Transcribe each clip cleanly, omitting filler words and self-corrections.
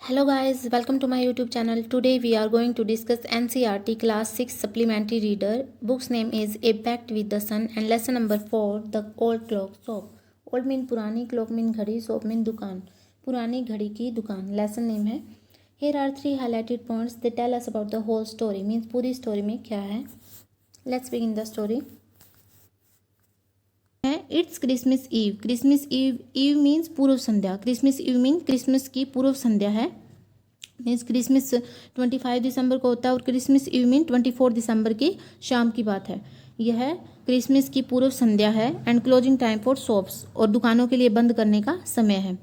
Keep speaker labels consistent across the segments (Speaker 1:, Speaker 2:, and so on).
Speaker 1: Hello guys, welcome to my YouTube channel. Today we are going to discuss NCERT Class 6 Supplementary Reader. Book's name is A Pact with the Sun and lesson number 4, The Old Clock Shop. Old mean पुरानी, clock mean घड़ी, shop mean दुकान. पुरानी घड़ी की दुकान. Lesson name है. Here are 3 highlighted points. They tell us about the whole story. Means पूरी story में क्या है. Let's begin the story. It's Christmas eve. Christmas eve, eve means पूर्व संध्या. क्रिसमस ईव मीन क्रिसमस की पूर्व संध्या है. मीन्स क्रिसमस 25 दिसंबर को होता है और क्रिसमस ईव मीन 24 दिसंबर की शाम की बात है. यह क्रिसमस की पूर्व संध्या है. And closing time for shops, और दुकानों के लिए बंद करने का समय है.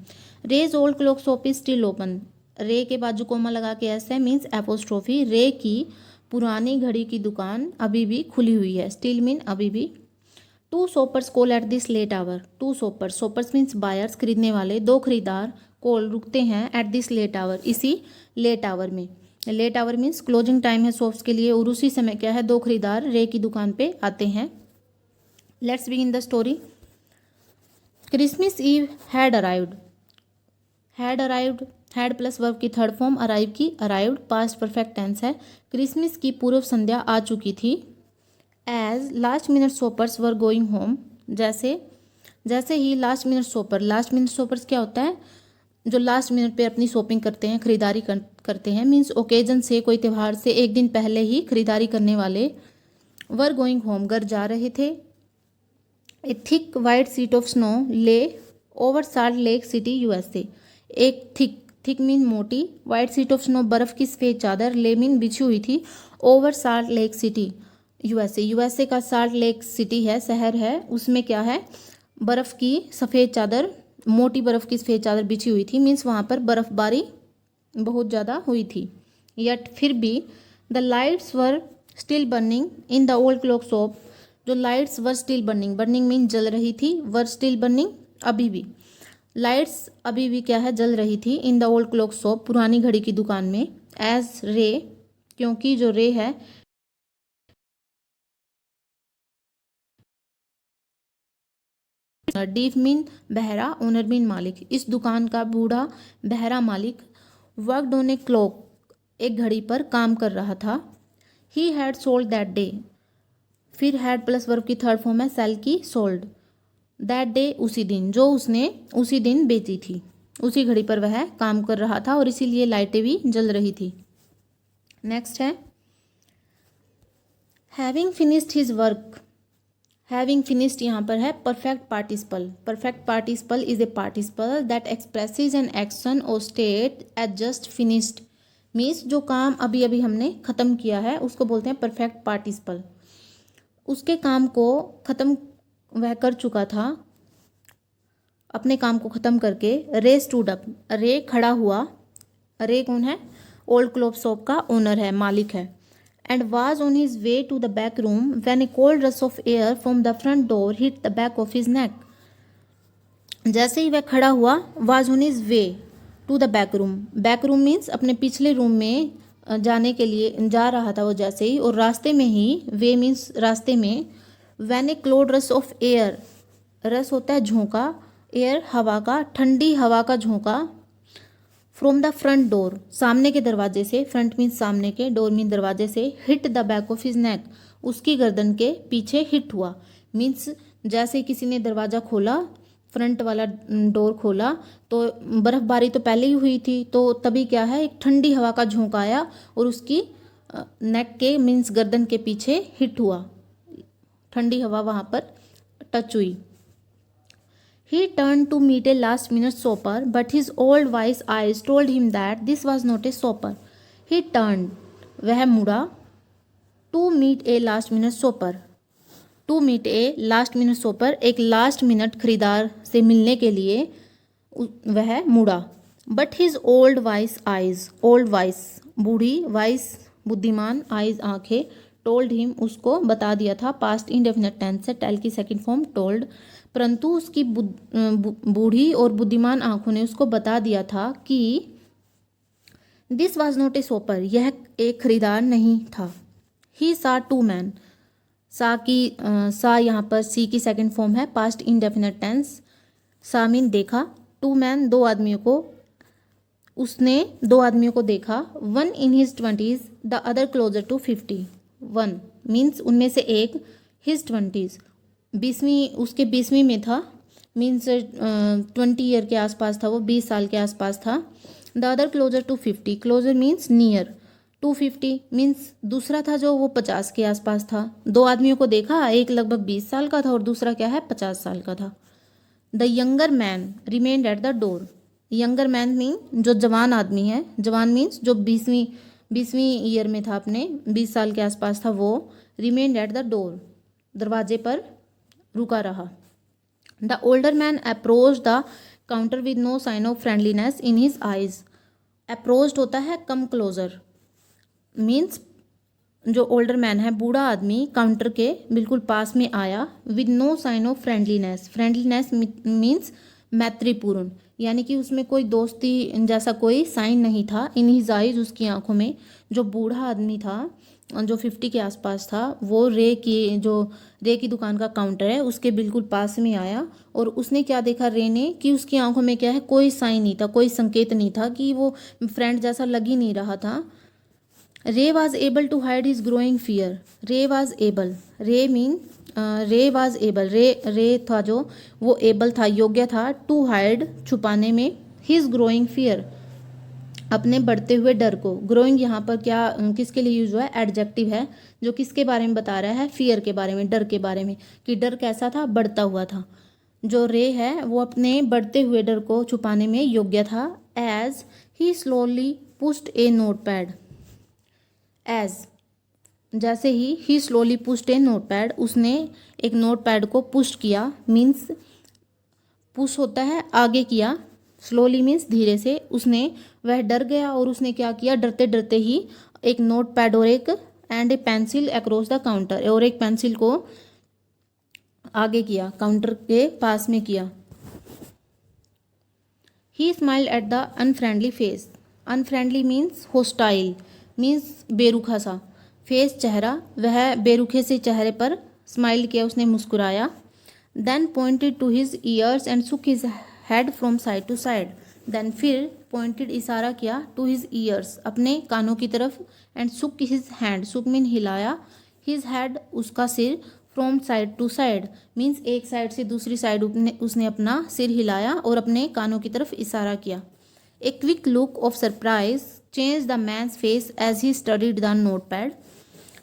Speaker 1: Ray's old clock shop is still open. Ray के बाद जो कोमा लगा के ऐसा है मीन्स एपोस्ट्रोफी. रे की पुरानी घड़ी की दुकान अभी भी खुली हुई है. स्टिल मीन अभी भी. Two shoppers call at this late hour. Two shoppers, shoppers means buyers, खरीदने वाले. दो खरीदार कॉल रुकते हैं एट दिस लेट आवर, इसी लेट आवर में. Late hour means closing time है शॉप्स के लिए और उसी समय क्या है दो खरीदार रे की दुकान पे आते हैं. Let's begin the story. Christmas Eve had arrived. Had arrived, had plus verb की थर्ड फॉर्म, अराइव की अराइव्ड, पास्ट परफेक्ट टेंस है. क्रिसमस की पूर्व संध्या आ चुकी थी. As last minute shoppers were going home. जैसे ही last minute shopper, last minute shoppers क्या होता है, जो लास्ट मिनट पे अपनी शॉपिंग करते हैं, खरीदारी करते हैं. मीन्स ओकेजन से, कोई त्यौहार से एक दिन पहले ही खरीदारी करने वाले. वर गोइंग होम, घर जा रहे थे. A thick white sheet of snow lay over Salt Lake City USA. एक थिक मीन मोटी, वाइट सीट ऑफ स्नो बर्फ की सफ़ेद चादर, ले मीन बिछी हुई थी, over Salt Lake City USA. USA का साल्ट लेक सिटी है, शहर है, उसमें क्या है बर्फ़ की सफ़ेद चादर, मोटी बर्फ़ की सफ़ेद चादर बिछी हुई थी. मीन्स वहाँ पर बर्फ़बारी बहुत ज़्यादा हुई थी. यट फिर भी the lights were still burning in the old clock shop. जो lights were still burning, burning mean जल रही थी, वर स्टिल बर्निंग अभी भी. लाइट्स अभी भी क्या है जल रही थी. इन द ओल्ड क्लॉक शॉप, पुरानी घड़ी की दुकान में. एज रे, क्योंकि जो रे है डीफ मीन बहरा, ओनर मीन मालिक. इस दुकान का बूढ़ा बहरा मालिक वर्कड ऑन ए क्लॉक, एक घड़ी पर काम कर रहा था. He had sold that day. फिर हैड प्लस वर्ब की थर्ड फॉर्म है सेल की, सोल्ड. दैट डे उसी दिन, जो उसने उसी दिन बेची थी. उसी घड़ी पर वह काम कर रहा था और इसीलिए लाइटें भी जल रही थी. नेक्स्ट है having finished his work. Having finished यहाँ पर है perfect participle. Perfect participle is a participle that expresses an action or state as just finished. Means जो काम अभी अभी हमने ख़त्म किया है उसको बोलते हैं परफेक्ट पार्टिसिपल. उसके काम को ख़त्म वह कर चुका था, अपने काम को ख़त्म करके. रे स्टूड अप, रे खड़ा हुआ. रे कौन है, ओल्ड क्लॉक शॉप का ओनर है, मालिक है. And was on his way to the back room when a cold rush of air from the front door hit the back of his neck. जैसे ही वह खड़ा हुआ, was on his way to the back room. back room means अपने पिछले room में जाने के लिए जा रहा था वो जैसे ही, और रास्ते में ही, way means रास्ते में. when a cold rush of air, रस होता है झोंका, एयर हवा का, ठंडी हवा का झोंका. फ्रॉम द फ्रंट डोर, सामने के दरवाजे से, फ्रंट मीन्स सामने के, डोर मीन दरवाजे से. Hit the back of his neck, उसकी गर्दन के पीछे हिट हुआ. मीन्स जैसे किसी ने दरवाज़ा खोला, फ्रंट वाला डोर खोला, तो बर्फ़बारी तो पहले ही हुई थी, तो तभी क्या है एक ठंडी हवा का झोंका आया और उसकी नेक के मीन्स गर्दन के पीछे हिट हुआ. ठंडी हवा वहाँ पर टच हुई. He turned to meet a last-minute shopper, but his old wise eyes told him that this was not a shopper. He turned, वह मुड़ा. To meet a last-minute shopper. To meet a last-minute shopper, एक last minute खरीदार से मिलने के लिए वह मुड़ा. But his old wise eyes, old wise Burhi, wise बुद्धिमान, eyes आँखें, told him उसको बता दिया था. पास्ट इंडेफिनिट टेंस है, टेल की सेकंड फॉर्म told. परंतु उसकी बूढ़ी और बुद्धिमान आंखों ने उसको बता दिया था कि this was not A shopper, यह एक खरीदार नहीं था. ही सा टू मैन. सा यहाँ पर सी की सेकंड फॉर्म है, past indefinite tense. Saw mean देखा, टू मैन दो आदमियों को. उसने दो आदमियों को देखा, one in his 20s the other closer to 50। One means उनमें से एक हिज 20s 20वीं उसके 20वीं में था, मीन्स 20 ईयर के आसपास था, वो 20 साल के आसपास था। The other closer to 50, closer means near, to 50 means दूसरा था जो वो 50 के आसपास था। दो आदमियों को देखा, एक लगभग 20 साल का था और दूसरा क्या है 50 साल का था। The younger man remained at the door, younger man mean जो जवान आदमी है, जवान मीन्स जो 20वीं ईयर में था, अपने 20 साल के आसपास था वो, रिमेन्ड एट द डोर दरवाजे पर रुका रहा। The older man approach the counter with no sign of friendliness in his eyes. Approached होता है कम क्लोजर, मीन्स जो ओल्डर मैन है, बूढ़ा आदमी, काउंटर के बिल्कुल पास में आया, with no sign of friendliness, friendliness means मैत्रीपूर्ण, यानी कि उसमें कोई दोस्ती जैसा कोई साइन नहीं था। इन हिज आइज उसकी आंखों में। जो बूढ़ा आदमी था जो 50 के आसपास था, वो रे की दुकान का काउंटर है उसके बिल्कुल पास में आया और उसने क्या देखा रे ने, कि उसकी आंखों में क्या है, कोई साइन नहीं था, कोई संकेत नहीं था, कि वो फ्रेंड जैसा लग ही नहीं रहा था। Ray was able to hide his growing fear, Ray was able, Ray mean Ray was able, Ray था जो वो एबल था, योग्य था, टू हाइड छुपाने में, हिज ग्रोइंग फियर अपने बढ़ते हुए डर को। ग्रोइंग यहाँ पर क्या किसके लिए यूज हुआ है, एडजेक्टिव है जो किसके बारे में बता रहा है, फियर के बारे में, डर के बारे में, कि डर कैसा था, बढ़ता हुआ था। जो रे है वो अपने बढ़ते हुए डर को छुपाने में योग्य था। As he slowly pushed a note pad, as जैसे ही slowly pushed a note pad, उसने एक नोट पैड को पुश किया, मीन्स पुश होता है आगे किया, स्लोली मीन्स धीरे से, उसने वह डर गया और उसने क्या किया, डरते डरते ही एक नोट पैड और एक and A pencil across the counter, और एक पेंसिल को आगे किया, काउंटर के पास में किया। He smiled at the unfriendly face, unfriendly means hostile, means बेरुखा सा, फेस चेहरा, वह बेरुखे से चेहरे पर स्माइल किया, उसने मुस्कुराया। Then pointed to his ears and shook his head from side to side, then फिर पॉइंटेड इशारा किया, टू हिज ईयर्स अपने कानों की तरफ, and shook his hand, shook mean हिलाया, हिज हेड उसका सिर, from side to side means एक साइड से दूसरी साइड उसने अपना सिर हिलाया और अपने कानों की तरफ इशारा किया। A quick look of surprise change the man's face as he studied the note pad,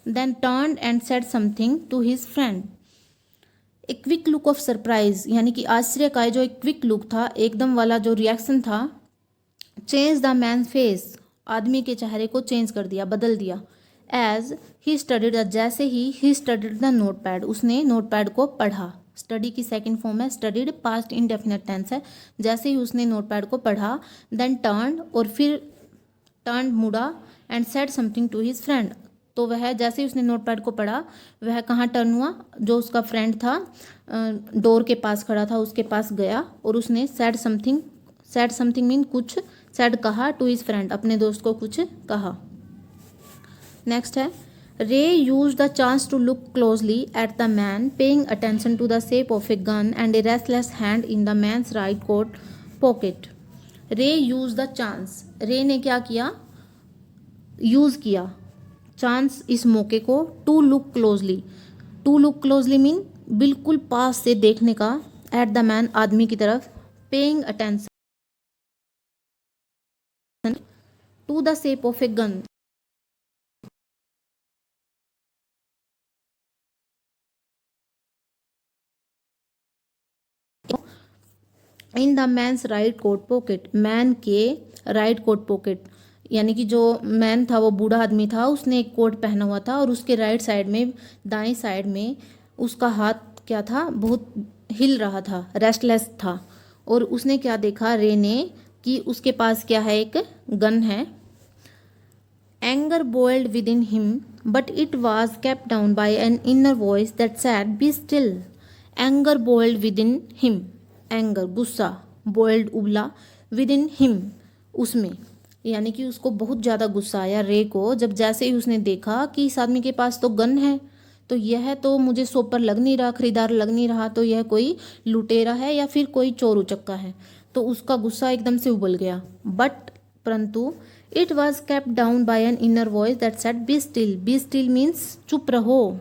Speaker 1: then turned and said something to his friend. A quick look of surprise यानी कि आश्चर्य का जो एक क्विक लुक था, एकदम वाला जो रिएक्शन था, चेंज द मैन फेस आदमी के चेहरे को चेंज कर दिया, बदल दिया। एज ही स्टडीड द, जैसे ही स्टडीड द नोट पैड, उसने नोट पैड को पढ़ा, स्टडी की सेकंड फॉर्म है स्टडीड, पास्ट इंडेफिनिट टेंस है, जैसे ही उसने नोट पैड को पढ़ा, देन टर्न और फिर टर्न मुड़ा, and said something to his friend, तो वह जैसे ही उसने नोट पैड को पढ़ा वह कहाँ टर्न हुआ, जो उसका फ्रेंड था डोर के पास खड़ा था उसके पास गया और उसने सेड समथिंग मीन कुछ, सेड कहा, टू हिज फ्रेंड अपने दोस्त को कुछ कहा। नेक्स्ट है Ray use the chance to look closely at the man paying attention to the shape of a gun and a restless hand in the man's right coat pocket. Ray use the chance, Ray ने क्या किया, use किया chance, इस मौके को, to look closely mean बिल्कुल पास से देखने का, एट द मैन आदमी की तरफ, paying attention to the shape of a gun, in the man's right coat pocket, man के राइट कोट पॉकेट, यानी कि जो मैन था वो बूढ़ा आदमी था, उसने एक कोट पहना हुआ था और उसके राइट साइड में, दाएं साइड में उसका हाथ क्या था, बहुत हिल रहा था, रेस्टलेस था, और उसने क्या देखा रे ने, कि उसके पास क्या है, एक गन है। Anger boiled with in him but it was kept down by an inner voice that sad be still. Anger boiled with in him, anger गुस्सा, बोइल्ड उबला, विद इन हिम उसमें, यानी कि उसको बहुत ज़्यादा गुस्सा आया रे को, जब जैसे ही उसने देखा कि इस आदमी के पास तो गन है, तो यह तो मुझे शॉपर लग नहीं रहा, खरीदार लग नहीं रहा, तो यह कोई लुटेरा है या फिर कोई चोर उचक्का है, तो उसका गुस्सा एकदम से उबल गया। बट परंतु it was kept down by an inner voice that said be still. Be still means चुप रहो।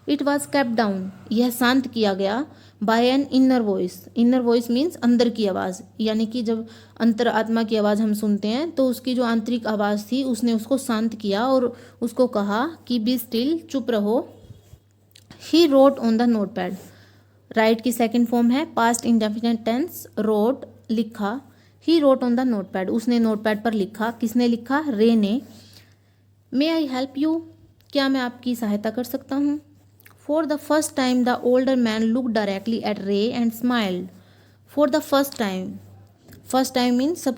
Speaker 1: इट वॉज केप्ट डाउन, यह शांत किया गया, by an inner voice. Inner voice means अंदर की आवाज़, यानी कि जब अंतर आत्मा की आवाज़ हम सुनते हैं तो उसकी जो आंतरिक आवाज़ थी उसने उसको शांत किया और उसको कहा कि बी स्टिल, चुप रहो। He wrote on the note pad. Right की सेकेंड फॉर्म है पास्ट इंडेफिनिट टेंस, रोट लिखा। He wrote on the note pad, उसने नोट पैड पर लिखा। किसने लिखा? रे ने। मे आई हेल्प यू, क्या मैं आपकी सहायता कर सकता हूँ? For the first time the older man look directly at Ray and smiled. For the first time, first time mean सब,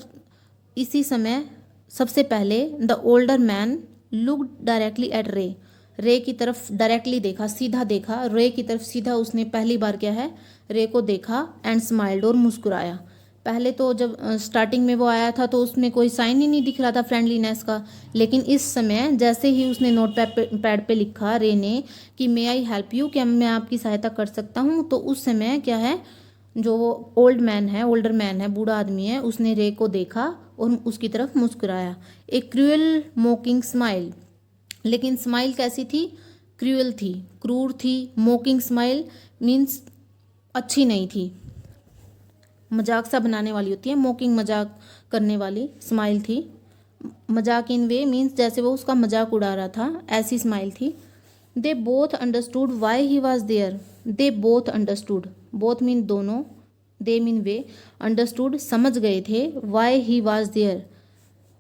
Speaker 1: इसी समय, सबसे पहले। The older man look directly at Ray, Ray की तरफ डायरेक्टली देखा, सीधा देखा। रे की तरफ सीधा उसने पहली बार क्या है, रे को देखा। एंड स्माइल्ड, और मुस्कुराया। पहले तो जब स्टार्टिंग में वो आया था तो उसमें कोई साइन ही नहीं दिख रहा था फ्रेंडलीनेस का, लेकिन इस समय जैसे ही उसने नोट पैड पे लिखा रे ने कि मे आई हेल्प यू, क्या मैं आपकी सहायता कर सकता हूँ, तो उस समय क्या है, जो वो ओल्डर मैन है, बूढ़ा आदमी है, उसने रे को देखा और उसकी तरफ मुस्कुराया। ए क्रूअल मोकिंग स्माइल, लेकिन स्माइल कैसी थी? क्रूअल थी, क्रूर थी। मोकिंग स्माइल मीन्स अच्छी नहीं थी, मजाक सा बनाने वाली होती है। मोकिंग मजाक करने वाली स्माइल थी। मजाक इन वे मीन्स जैसे वो उसका मजाक उड़ा रहा था, ऐसी स्माइल थी। They both understood why he was there. They both understood, both mean दोनों, दे मीन वे, अंडरस्टूड समझ गए थे, why he was there,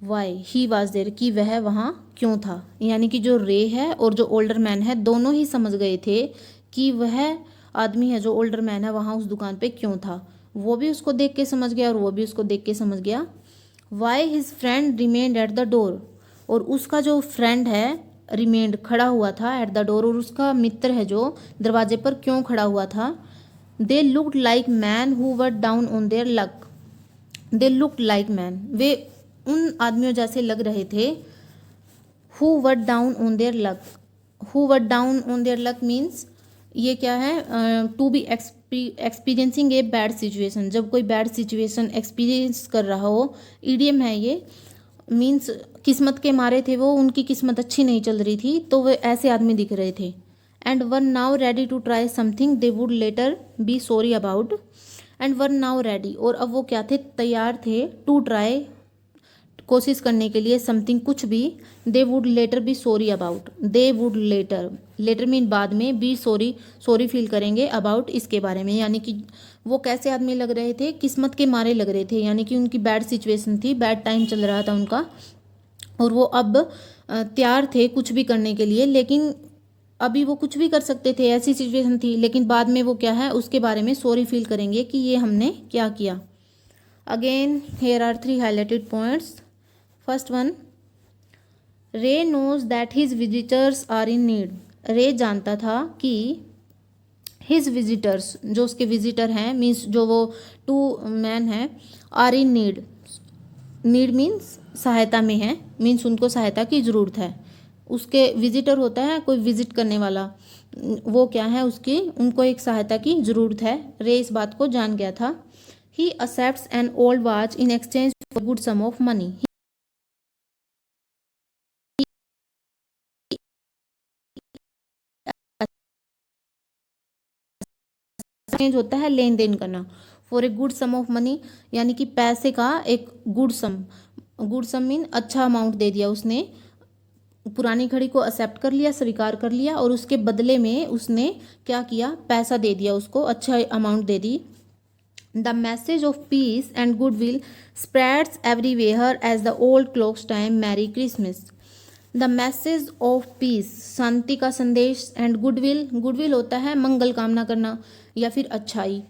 Speaker 1: why he was there कि वह वहाँ क्यों था। यानी कि जो रे है और जो ओल्डर मैन है दोनों ही समझ गए थे कि वह आदमी है जो ओल्डर मैन है वहाँ उस दुकान पे क्यों था। वो भी उसको देख के समझ गया और वो भी उसको देख के समझ गया। Why his friend remained at the door, और उसका जो फ्रेंड है रिमेन्ड खड़ा हुआ था एट द डोर, और उसका मित्र है जो दरवाजे पर क्यों खड़ा हुआ था। They looked like man who were down on their luck. They looked like man, वे उन आदमियों जैसे लग रहे थे। Who were down on their luck, who were down on their luck means ये क्या है, to be experiencing a bad situation, जब कोई बैड सिचुएशन एक्सपीरियंस कर रहा हो, ईडियम है ये। मीन्स किस्मत के मारे थे वो, उनकी किस्मत अच्छी नहीं चल रही थी, तो वे ऐसे आदमी दिख रहे थे। And were now ready to try something they would later be sorry about. And were now ready, और अब वो क्या थे, तैयार थे, टू ट्राई कोशिश करने के लिए, समथिंग कुछ भी, they would later be sorry about. They would later, later mean बाद में, बी सॉरी, सॉरी फील करेंगे, अबाउट इसके बारे में। यानी कि वो कैसे आदमी लग रहे थे, किस्मत के मारे लग रहे थे, यानी कि उनकी बैड सिचुएशन थी, बैड टाइम चल रहा था उनका, और वो अब तैयार थे कुछ भी करने के लिए, लेकिन अभी वो कुछ भी कर सकते थे, ऐसी सिचुएशन थी, लेकिन बाद में वो क्या है, उसके बारे में सॉरी फील करेंगे कि ये हमने क्या किया। Again here are 3 highlighted points. First one, Ray knows that his visitors are in need. Ray जानता था कि हिज विजिटर्स, जो उसके विजिटर हैं, मीन्स जो वो 2 मैन हैं, are in need. Need means सहायता में है, मीन्स उनको सहायता की ज़रूरत है। उसके विजिटर होता है कोई विजिट करने वाला, वो क्या है, उसकी, उनको एक सहायता की ज़रूरत है। रे इस बात को जान गया था। He accepts an old watch in exchange for good sum of money. Exchange होता है लेन देन करना, for a good sum of money, यानी कि पैसे का एक good sum, good sum mean अच्छा अमाउंट दे दिया उसने। पुरानी घड़ी को एक्सेप्ट कर लिया, स्वीकार कर लिया, और उसके बदले में उसने क्या किया, पैसा दे दिया उसको, अच्छा अमाउंट दे दी। The message of peace and good will spreads everywhere as the old clocks time merry Christmas. The message of peace, शांति का संदेश, एंड गुडविल, गुडविल होता है मंगल कामना करना या फिर अच्छाई।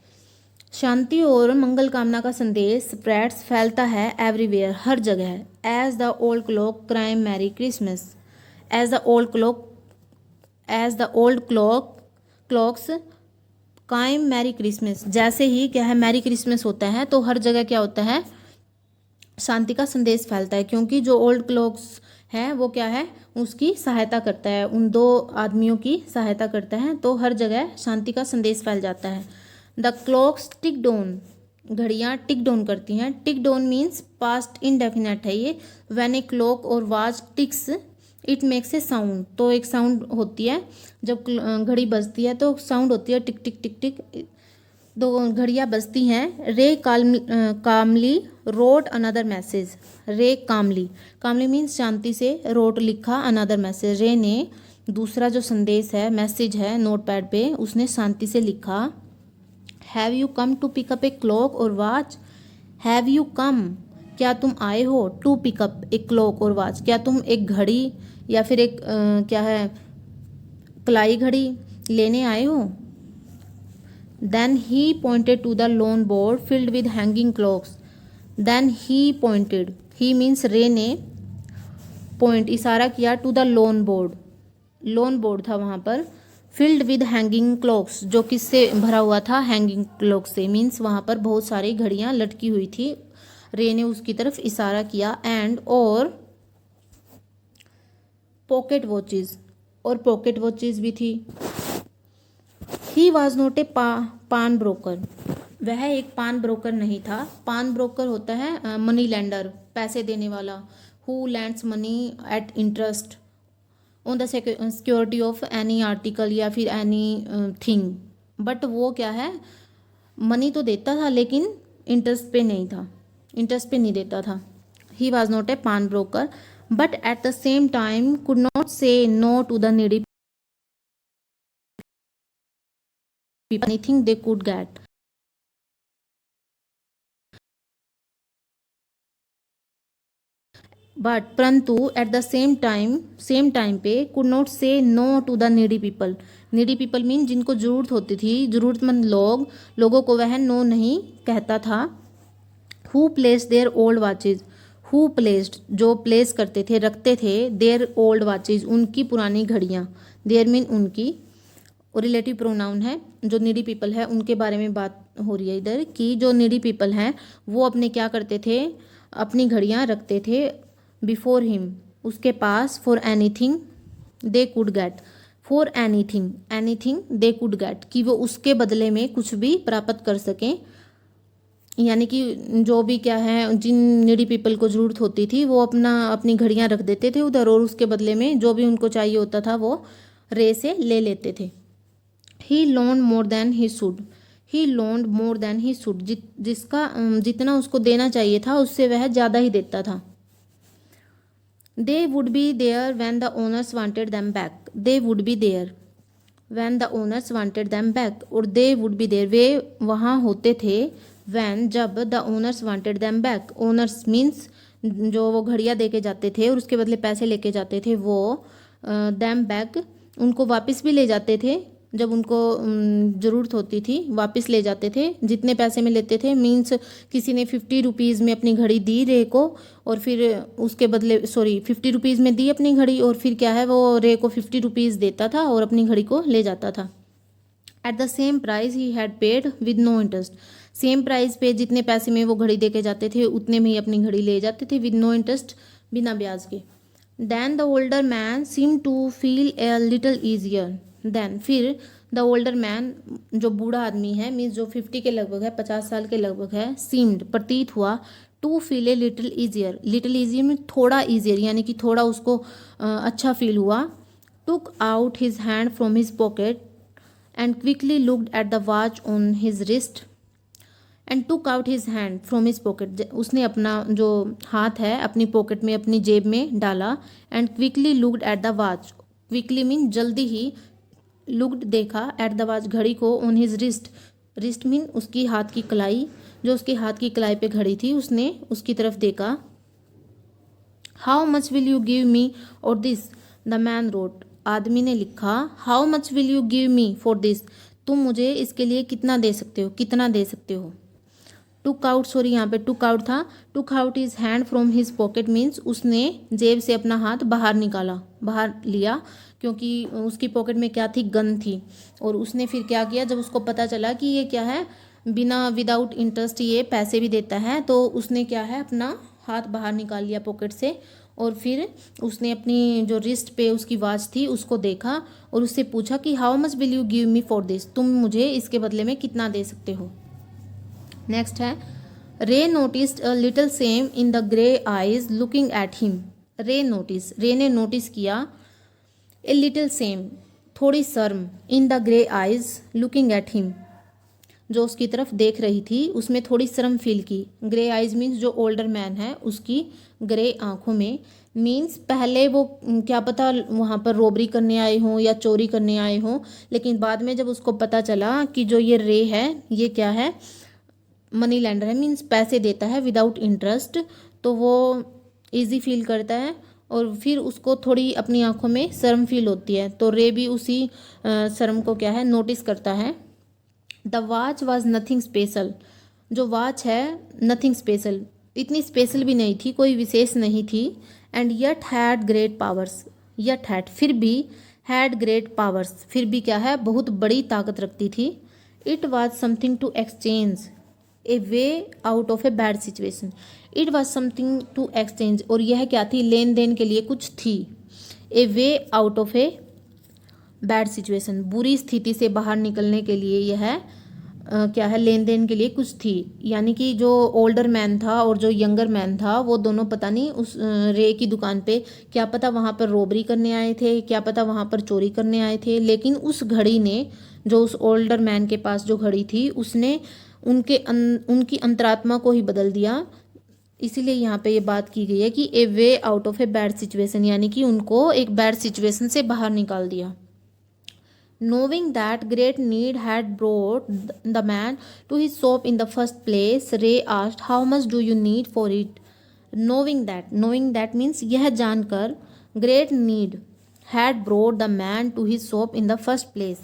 Speaker 1: शांति और मंगल कामना का संदेश स्प्रेड्स, फैलता है, एवरीवेयर, हर जगह। एज द ओल्ड क्लॉक क्राइम merry Christmas, as the old clock, as the old clocks chime merry Christmas, जैसे ही क्या है मैरी क्रिसमस होता है तो हर जगह क्या होता है, शांति का संदेश फैलता है, क्योंकि जो ओल्ड क्लॉक्स है वो क्या है, उसकी सहायता करता है, उन 2 आदमियों की सहायता करता है, तो हर जगह शांति का संदेश फैल जाता है। द क्लॉक्स टिक डाउन, घड़ियाँ टिक डाउन करती हैं। Tick down means past indefinite है ये। When a clock or watch ticks it makes a sound, तो एक साउंड होती है जब घड़ी बजती है तो साउंड होती है टिक टिक टिक टिक। दो घड़ियाँ बजती हैं। रे कामली रोट अनदर मैसेज। रे कामली, कामली मीन्स शांति से, रोट लिखा, अनदर मैसेज, रे ने दूसरा जो संदेश है, मैसेज है नोट पैड पे, उसने शांति से लिखा। Have you come to pickup a clock or watch. Have you come, क्या तुम आए हो, to pickup a clock or watch, क्या तुम एक घड़ी या फिर एक क्या है कलाई घड़ी लेने आए हो। Then he pointed to the loan board filled with hanging clocks. Then he pointed, he means Ray ने पॉइंट इशारा किया, to the loan board, loan board था वहाँ पर, फिल्ड विद हैंगिंग क्लॉक्स, जो किससे भरा हुआ था, हैंगिंग क्लॉक से, मीन्स वहाँ पर बहुत सारी घड़ियाँ लटकी हुई थी। रे ने उसकी तरफ इशारा किया। एंड और पॉकेट वॉचेज, और पॉकेट वॉचेज भी थी। ही वॉज नॉट ए पान ब्रोकर, वह एक पान ब्रोकर नहीं था। पान ब्रोकर होता है मनी लैंडर, पैसे देने वाला, who lands money at interest on the security of any article या फिर एनी थिंग। बट वो क्या है, मनी तो देता था लेकिन इंटरेस्ट पे नहीं था, इंटरेस्ट पे नहीं देता था। He was not a pawnbroker but at the same time could not say no to the needy people anything they could get। But परंतु एट द सेम टाइम पे could not say no to the needy people. Needy people mean जिनको जरूरत होती थी, जरूरतमंद लोगों को वह नो नहीं कहता था। Who plays their old watches, who placed जो प्लेस करते थे, रखते थे, देयर ओल्ड वॉचेज उनकी पुरानी घड़ियाँ, देयर मीन उनकी, और रिलेटिव प्रोनाउन है। जो नीडी पीपल है उनके बारे में बात हो रही है इधर कि जो नीडी पीपल हैं वो अपने क्या करते थे, अपनी घड़ियाँ रखते थे बिफोर हिम, उसके पास, for anything they could get, for anything they could get, कि वो उसके बदले में कुछ भी प्राप्त कर सकें। यानी कि जो भी क्या है, जिन नीडी पीपल को ज़रूरत होती थी वो अपनी घड़ियाँ रख देते थे उधर, और उसके बदले में जो भी उनको चाहिए होता था वो रे से ले लेते थे। He loaned more than he should, he loaned more than he should, जिसका जितना उसको देना चाहिए था उससे वह ज़्यादा ही देता था। They would be there when the owners wanted them back, they would be there when the owners wanted them back, और दे वुड बी देयर वे वहाँ होते थे, वैन जब, the owners wanted them back, owners means जो वो घड़ियाँ दे के जाते थे और उसके बदले पैसे लेके जाते थे, वो दैम बैक उनको वापस भी ले जाते थे, जब उनको ज़रूरत होती थी वापस ले जाते थे। जितने पैसे में लेते थे, मीन्स किसी ने 50 रुपीज़ में अपनी घड़ी दी रे को, और फिर उसके बदले 50 रुपीज़ में दी अपनी घड़ी, और फिर क्या है वो रे को 50 रुपीज़ देता था और अपनी घड़ी को ले जाता था। At the same price he had paid with no interest, same price पे जितने पैसे में वो घड़ी दे के जाते थे उतने में ही अपनी घड़ी ले जाते थे, विद नो इंटरेस्ट, बिना ब्याज के। Then the older man seem to feel a little easier, then फिर द ओल्डर मैन जो बूढ़ा आदमी है, मीन्स जो 50 के लगभग है, 50 साल के लगभग है, सीम्ड प्रतीत हुआ, to feel a little easier, little easier में थोड़ा ईजियर, यानी कि थोड़ा उसको अच्छा फील हुआ। Took out his hand from his pocket and quickly looked at the watch on his wrist, and took out his hand from his pocket, उसने अपना जो हाथ है अपनी पॉकेट में, अपनी जेब में डाला, and quickly looked at the watch, quickly mean जल्दी ही, लुक्ड देखा, एट द वॉच घड़ी को, on his wrist, wrist mean उसकी हाथ की कलाई, जो उसकी हाथ की कलाई पे घड़ी थी उसने उसकी तरफ देखा। How much will you give me और दिस, द मैन रोट, आदमी ने लिखा, how much will you give me for this, तुम मुझे इसके लिए कितना दे सकते हो, कितना दे सकते हो। टुक आउट, यहाँ पे टुक आउट था, took out his hand from his pocket means उसने जेब से अपना हाथ बाहर निकाला, बाहर लिया, क्योंकि उसकी पॉकेट में क्या थी, गन थी, और उसने फिर क्या किया, जब उसको पता चला कि ये क्या है, बिना विदाउट इंटरेस्ट ये पैसे भी देता है, तो उसने क्या है अपना हाथ बाहर निकाल लिया पॉकेट से, और फिर उसने अपनी जो रिस्ट पे उसकी वॉच थी उसको देखा और उससे पूछा कि how much will you give me for this, तुम मुझे इसके बदले में कितना दे सकते हो। नेक्स्ट है रे noticed a little same in the grey eyes looking at him. रे ने नोटिस किया ए लिटिल सेम, थोड़ी शर्म, in the grey eyes looking at him, जो उसकी तरफ देख रही थी उसमें थोड़ी शर्म फील की। ग्रे आइज मीन्स जो ओल्डर मैन है उसकी ग्रे आंखों में, मीन्स पहले वो क्या पता वहाँ पर रोबरी करने आए हों या चोरी करने आए हों, लेकिन बाद में जब उसको पता चला कि जो ये रे है ये क्या है, मनी लैंडर है, मीन्स पैसे देता है विदाउट इंटरेस्ट, तो वो इजी फील करता है और फिर उसको थोड़ी अपनी आंखों में शर्म फील होती है। तो रे भी उसी शर्म को क्या है नोटिस करता है। The watch was nothing special, जो वॉच है नथिंग स्पेशल, इतनी स्पेशल भी नहीं थी, कोई विशेष नहीं थी। And yet had great powers, yet had फिर भी, हैड ग्रेट पावर्स फिर भी क्या है बहुत बड़ी ताकत रखती थी। It was something to exchange a way out of a bad situation, it was something to exchange, और यह क्या थी लेन देन के लिए कुछ थी। A way out of a bad situation, बुरी स्थिति से बाहर निकलने के लिए यह क्या है लेन देन के लिए कुछ थी। यानी कि जो ओल्डर मैन था और जो यंगर मैन था वो दोनों पता नहीं उस रे की दुकान पे क्या पता वहाँ पर रोबरी करने आए थे, क्या पता वहाँ पर चोरी करने आए थे, लेकिन उस घड़ी ने, जो उस ओल्डर मैन के पास जो घड़ी थी उसने उनकी अंतरात्मा को ही बदल दिया। इसीलिए यहाँ पे ये बात की गई है कि a way out of a bad situation, यानी कि उनको एक बैड सिचुएशन से बाहर निकाल दिया। Knowing that great need had brought the man to his shop in the first place, Ray asked, "How much do you need for it?" Knowing that means यह जानकर, great need had brought the man to his shop in the first place,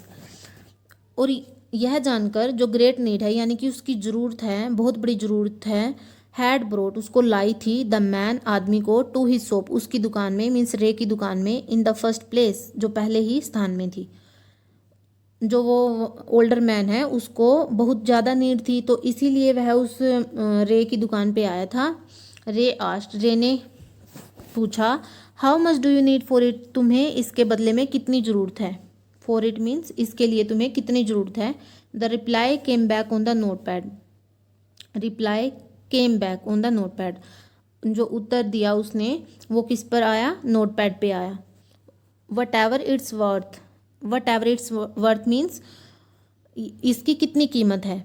Speaker 1: और यह जानकर जो great need है यानी कि उसकी ज़रूरत है, बहुत बड़ी ज़रूरत है, हैड ब्रोट उसको लाई थी, द मैन आदमी को, टू हिज शॉप उसकी दुकान में, मीन्स रे की दुकान में, इन द फर्स्ट प्लेस जो पहले ही स्थान में थी। जो वो ओल्डर मैन है उसको बहुत ज़्यादा नीड थी, तो इसीलिए वह उस रे की दुकान पे आया था। रे ने पूछा, how much do you need for it, तुम्हें इसके बदले में कितनी ज़रूरत है। फॉर इट मीन्स इसके लिए तुम्हें कितनी ज़रूरत है। The reply came back on the note pad, reply came back on the note pad, जो उत्तर दिया उसने वो किस पर आया, नोट पैड पे आया। Whatever it's worth means इसकी कितनी कीमत है।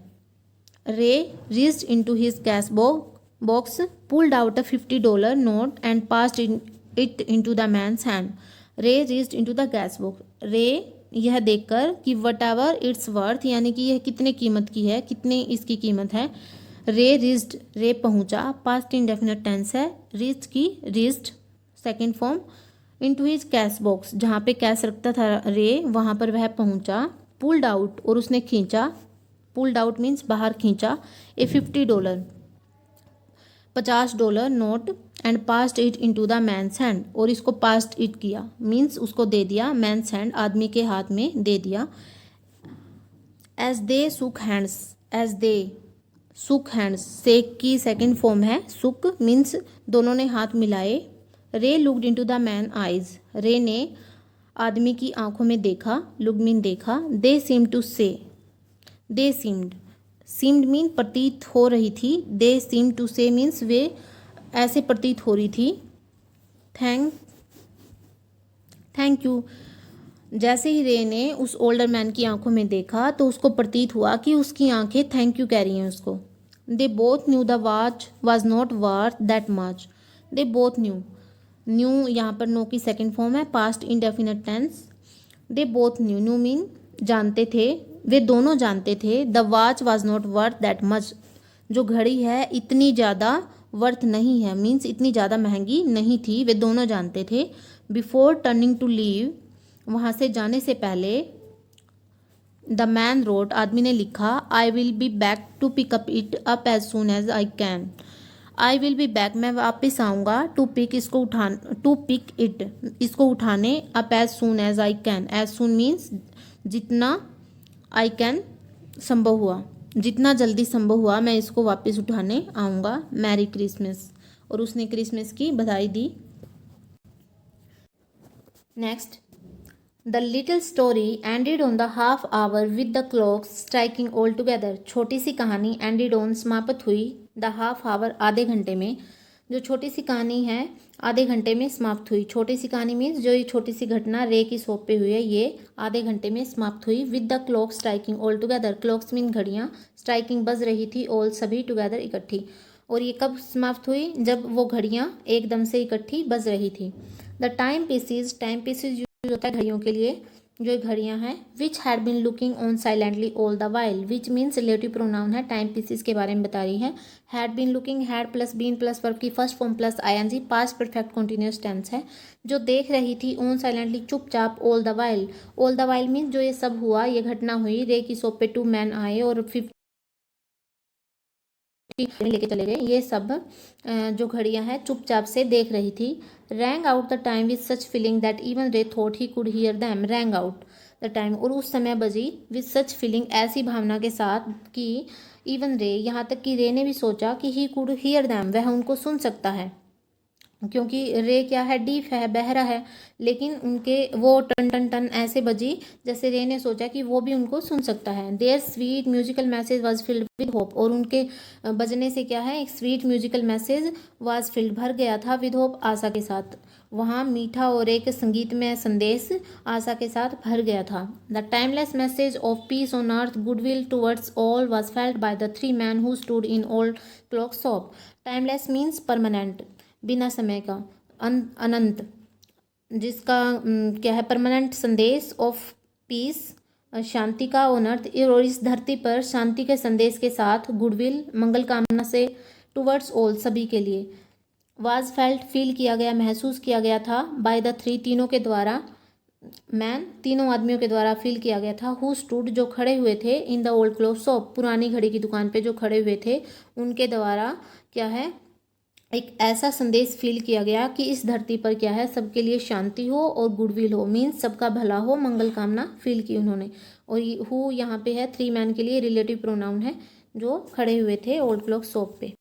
Speaker 1: Ray reached into his cash box, pulled out a $50 note and passed it into the man's hand. Ray reached into the cash box, Ray यह देखकर कि what ever it's worth यानी कि यह कितने कीमत की है, कितनी इसकी कीमत है। रे पहुंचा, पास्ट इंडेफिनिट टेंस है, reached second form, into his cash box जहाँ पे कैश रखता था रे वहाँ पर वह पहुँचा। पुल्ड आउट और उसने खींचा, पुल्ड आउट मीन्स बाहर खींचा, a $50 note and passed it into the man's hand, और इसको पास्ट इट किया मीन्स उसको दे दिया, मैन्स हैंड आदमी के हाथ में दे दिया। एज दे सुक हैंड्स, सेक की सेकेंड फॉर्म है, सुक मीन्स दोनों ने हाथ मिलाए। रे looked into the man eyes, रे ने आदमी की आंखों में देखा, लुक मीन देखा। दे सीम्ड मीन प्रतीत हो रही थी, दे सीम टू से मीन्स वे ऐसे प्रतीत हो रही थी। थैंक यू, जैसे ही रे ने उस ओल्डर मैन की आंखों में देखा तो उसको प्रतीत हुआ कि उसकी आंखें थैंक यू कह रही हैं उसको। They both knew the watch was not worth that much, they both knew यहाँ पर नो की सेकेंड फॉर्म है, past indefinite tense. They both knew mean जानते थे, वे दोनों जानते थे। The watch was not worth that much, जो घड़ी है इतनी ज़्यादा वर्थ नहीं है, मीन्स इतनी ज़्यादा महंगी नहीं थी, वे दोनों जानते थे। बिफोर टर्निंग टू लीव, वहाँ से जाने से पहले, द मैन रोट आदमी ने लिखा, I will be back to pick up it up as soon as I can. I will be back मैं वापस आऊँगा, टू पिक इट इसको उठाने, up as soon as I can, as soon means जितना, I can संभव हुआ, जितना जल्दी संभव हुआ मैं इसको वापस उठाने आऊँगा। मैरी क्रिसमस, और उसने क्रिसमस की बधाई दी। Next, the little story ended on the half hour with the clocks striking all together. छोटी सी कहानी एंडेड ऑन समाप्त हुई द हाफ आवर आधे घंटे में। जो छोटी सी कहानी है आधे घंटे में समाप्त हुई। छोटी सी कहानी मीन्स जो ये छोटी सी घटना रे की शॉप पे हुई है ये आधे घंटे में समाप्त हुई। With the clock striking all together. Clocks mean घड़ियाँ, स्ट्राइकिंग बज रही थी, ऑल सभी, टुगेदर इकट्ठी। और ये कब समाप्त हुई? जब वो घड़ियाँ एकदम से इकट्ठी बज रही थी। The timepieces, timepieces use होता है घड़ियों के लिए, जो घड़ियाँ हैं। Which had been looking on silently all the while. Which means relative pronoun है, टाइम पीसीज के बारे में बता रही है। Had been looking, had plus been plus verb की first form plus ING, past perfect continuous tense है। जो देख रही थी, ऑन साइलेंटली चुपचाप, all the while. All the while means जो ये सब हुआ, ये घटना हुई, रे की शॉप पे 2 मैन आए और 50 लेके चले गए। ये सब जो घड़ियां हैं चुपचाप से देख रही थी। Rang out the time with such feeling that even Ray thought he could hear them. Rang out the time, और उस समय बजी, विद सच फीलिंग, ऐसी भावना के साथ कि इवन रे, यहाँ तक कि रे ने भी सोचा कि ही कुड हियर दैम, वह उनको सुन सकता है। क्योंकि रे क्या है, डीफ है, बहरा है, लेकिन उनके वो टन टन टन ऐसे बजी जैसे रे ने सोचा कि वो भी उनको सुन सकता है। Their sweet musical message was filled with hope, और उनके बजने से क्या है, एक sweet musical message was filled, भर गया था, विद होप, आशा के साथ। वहाँ मीठा और एक संगीतमय संदेश आशा के साथ भर गया था। The timeless message of piece on earth, goodwill towards all was felt by the 3 man who stood in old clock shop. Timeless means permanent, बिना समय का, अनंत, जिसका क्या है, परमानेंट संदेश ऑफ पीस, शांति का, ऑन अर्थ, और इस धरती पर शांति के संदेश के साथ, गुडविल, मंगल कामना से, टुवर्ड्स ऑल, सभी के लिए, वाज फेल्ट, फील किया गया, महसूस किया गया था, बाय द 3, तीनों के द्वारा, मैन, तीनों आदमियों के द्वारा फील किया गया था, हु स्टूड, जो खड़े हुए थे, इन द ओल्ड क्लॉक शॉप, पुरानी घड़ी की दुकान पे जो खड़े हुए थे, उनके द्वारा क्या है, एक ऐसा संदेश फील किया गया कि इस धरती पर क्या है, सबके लिए शांति हो और गुडविल हो, मीन्स सबका भला हो, मंगल कामना फील की उन्होंने। और हु यहाँ पे है 3 मैन के लिए रिलेटिव प्रोनाउन है, जो खड़े हुए थे ओल्ड क्लॉक शॉप पे।